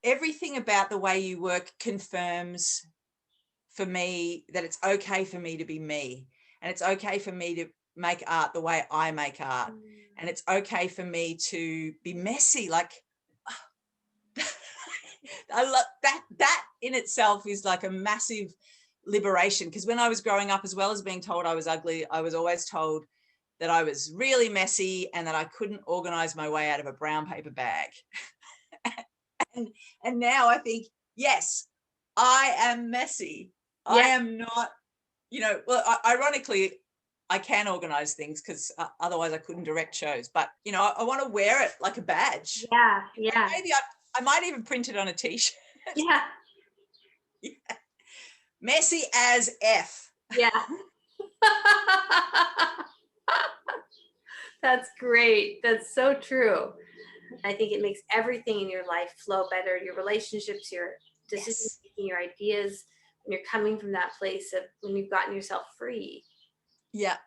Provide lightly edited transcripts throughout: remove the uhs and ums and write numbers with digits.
everything about the way you work confirms for me that it's okay for me to be me, and it's okay for me to make art the way I make art, and it's okay for me to be messy. Like I love that. That in itself is like a massive liberation, because when I was growing up, as well as being told I was ugly, I was always told that I was really messy and that I couldn't organize my way out of a brown paper bag. and now I think, yes, I am messy. I am not, well, ironically, I can organize things because otherwise I couldn't direct shows. But, I want to wear it like a badge. Yeah. Maybe I might even print it on a T-shirt. Yeah. Yeah. Messy as F. Yeah. That's great. That's so true. I think it makes everything in your life flow better. Your relationships, your decision making, your ideas, when you're coming from that place of when you've gotten yourself free. Yeah.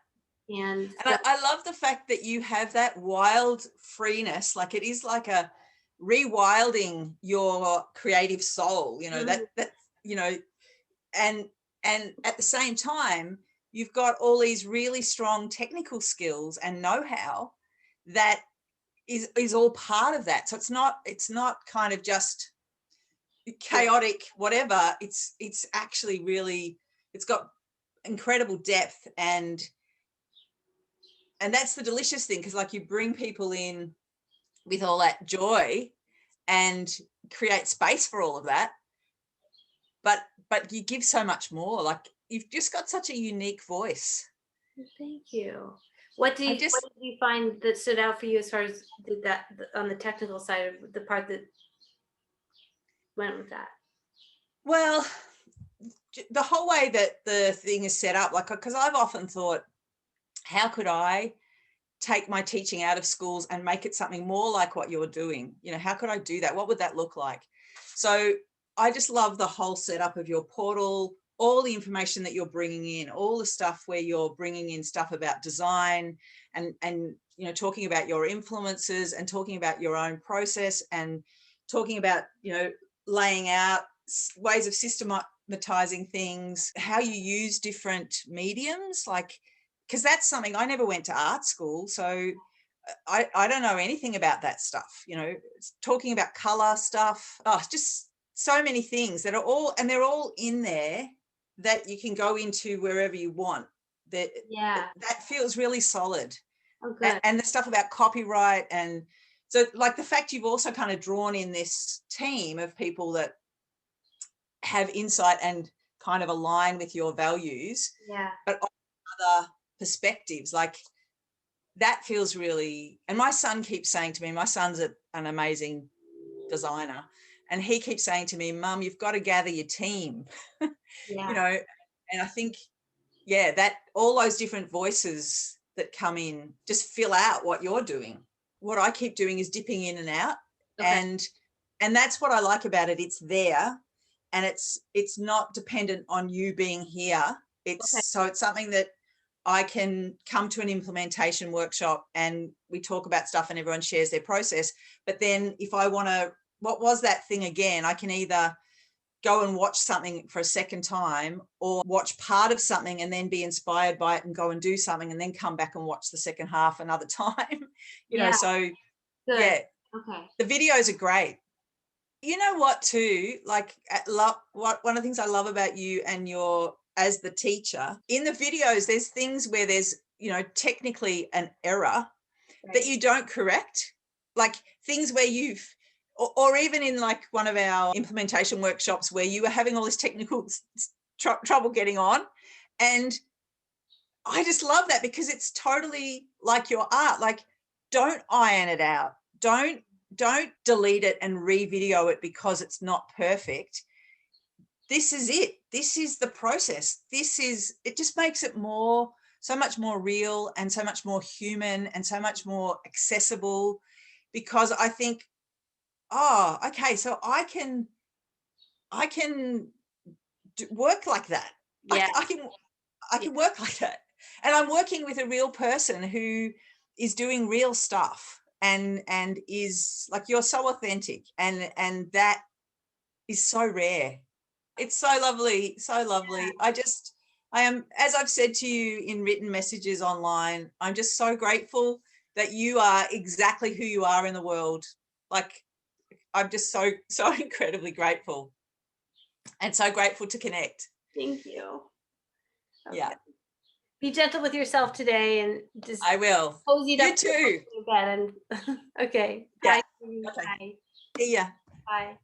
And I love the fact that you have that wild freeness. Like it is like a rewilding your creative soul, and at the same time, you've got all these really strong technical skills and know-how that is all part of that. So it's not kind of just chaotic, whatever. It's actually really, it's got incredible depth, and that's the delicious thing, because like you bring people in with all that joy and create space for all of that, but you give so much more. Like you've just got such a unique voice. Thank you. What did you find that stood out for you as far as that on the technical side of the part that went with that? Well, the whole way that the thing is set up, like, because I've often thought, how could I take my teaching out of schools and make it something more like what you're doing? How could I do that? What would that look like? So I just love the whole setup of your portal, all the information that you're bringing in, all the stuff where you're bringing in stuff about design and talking about your influences and talking about your own process and talking about, laying out ways of systematizing things, how you use different mediums, like, because that's something, I never went to art school, so I don't know anything about that stuff. Talking about color stuff, just so many things that are all, and they're all in there that you can go into wherever you want. That feels really solid. Oh, good. And the stuff about copyright, and so like the fact you've also kind of drawn in this team of people that have insight and kind of align with your values, but other perspectives, like that feels really. And my son keeps saying to me, my son's an amazing designer, and he keeps saying to me, Mum, you've got to gather your team. And I think that all those different voices that come in just fill out what you're doing. What I keep doing is dipping in and out, and that's what I like about it. It's there, and it's not dependent on you being here. So it's something that I can come to an implementation workshop and we talk about stuff and everyone shares their process. But then if I want to, what was that thing again? I can either go and watch something for a second time, or watch part of something and then be inspired by it and go and do something and then come back and watch the second half another time. So good. The videos are great. You know what too, like one of the things I love about you and your, as the teacher, in the videos, there's things where there's, technically an error that you don't correct, like things where you've, or even in like one of our implementation workshops where you were having all this technical trouble getting on. And I just love that, because it's totally like your art. Like, don't iron it out. Don't delete it and re-video it because it's not perfect. This is it. This is the process. It just makes it so much more real and so much more human and so much more accessible, because I think, okay, so I can work like that. Yeah. I can work like that. And I'm working with a real person who is doing real stuff and is like, you're so authentic, and that is so rare. It's so lovely, so lovely. I am, as I've said to you in written messages online, I'm just so grateful that you are exactly who you are in the world. Like, I'm just so incredibly grateful, and so grateful to connect. Thank you. Okay. Yeah. Be gentle with yourself today, and just I will. cozy You up too. again. Okay. Yeah. Bye. Okay. Bye. See ya. Bye.